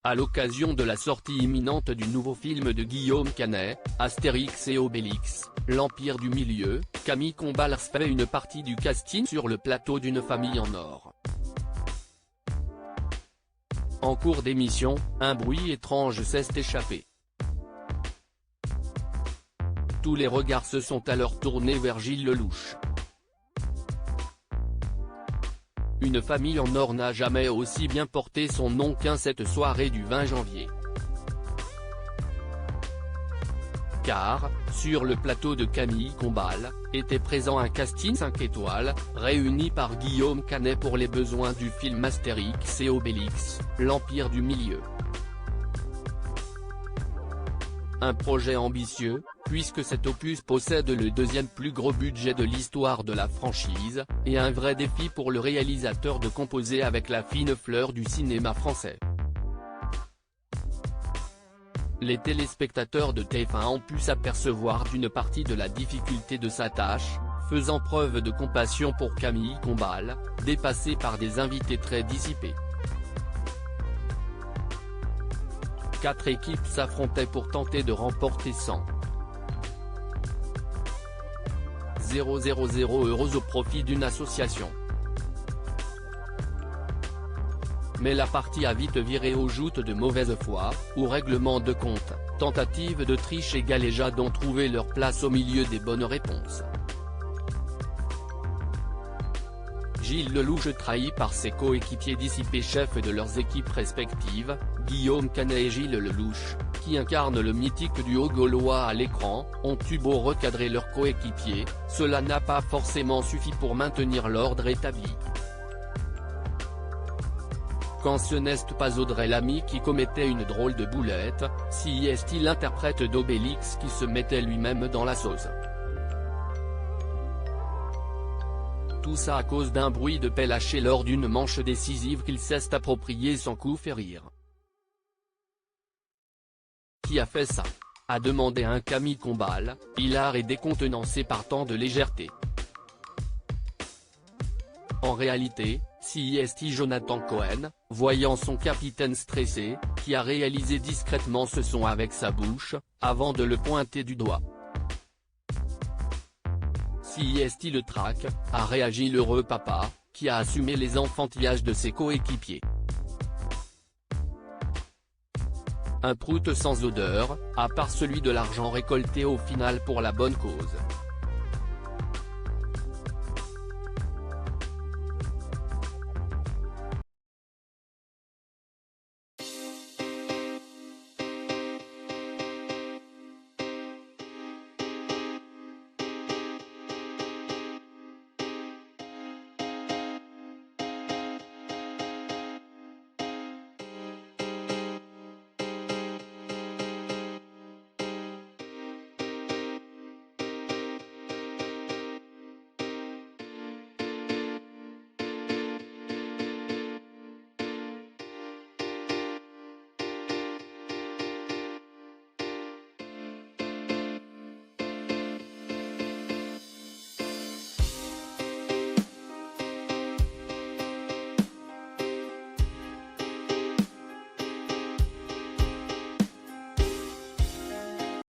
À l'occasion de la sortie imminente du nouveau film de Guillaume Canet, Astérix et Obélix, l'Empire du Milieu, Camille Combal fait une partie du casting sur le plateau d'une famille en or. En cours d'émission, un bruit étrange s'est échappé. Tous les regards se sont alors tournés vers Gilles Lellouche. Une famille en or n'a jamais aussi bien porté son nom qu'en cette soirée du 20 janvier. Car, sur le plateau de Camille Combal, était présent un casting 5 étoiles, réuni par Guillaume Canet pour les besoins du film Astérix et Obélix, l'Empire du Milieu. Un projet ambitieux, puisque cet opus possède le deuxième plus gros budget de l'histoire de la franchise, et un vrai défi pour le réalisateur de composer avec la fine fleur du cinéma français. Les téléspectateurs de TF1 ont pu s'apercevoir d'une partie de la difficulté de sa tâche, faisant preuve de compassion pour Camille Combal, dépassée par des invités très dissipés. 4 équipes s'affrontaient pour tenter de remporter 100 000 € au profit d'une association. Mais la partie a vite viré aux joutes de mauvaise foi, ou règlement de compte, tentative de triche et galéjade ont trouvé leur place au milieu des bonnes réponses. Gilles Lellouche trahi par ses coéquipiers dissipés chefs de leurs équipes respectives, Guillaume Canet et Gilles Lellouche, qui incarnent le mythique duo gaulois à l'écran, ont eu beau recadrer leurs coéquipiers, cela n'a pas forcément suffi pour maintenir l'ordre établi. Quand ce n'est pas Audrey Lamy qui commettait une drôle de boulette, si est-il l'interprète d'Obélix qui se mettait lui-même dans la sauce. Tout ça à cause d'un bruit de paix lâché lors d'une manche décisive qu'il s'est approprié sans coup férir. Qui a fait ça ? A demandé un Camille Combal, hilar et décontenancé par tant de légèreté. En réalité, si est Jonathan Cohen, voyant son capitaine stressé, qui a réalisé discrètement ce son avec sa bouche, avant de le pointer du doigt. Si est le trac, a réagi l'heureux papa, qui a assumé les enfantillages de ses coéquipiers. Un prout sans odeur, à part celui de l'argent récolté au final pour la bonne cause.